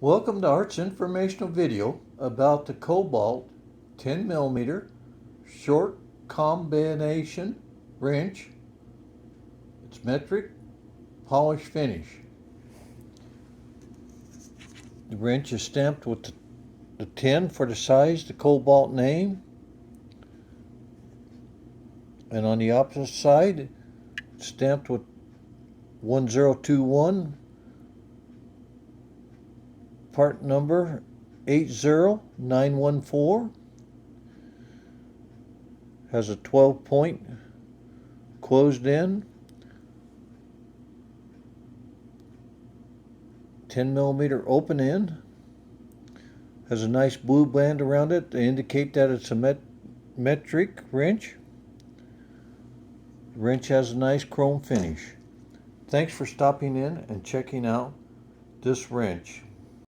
Welcome to Art's informational video about the Kobalt 10mm short combination wrench. It's metric polish finish. The wrench is stamped with the 10 for the size, the Kobalt name, and on the opposite side it's stamped with 1021, part number 80914. Has a 12-point closed end, 10mm open end. Has a nice blue band around it to indicate that it's a metric wrench. The wrench has a nice chrome finish. Thanks for stopping in and checking out this wrench.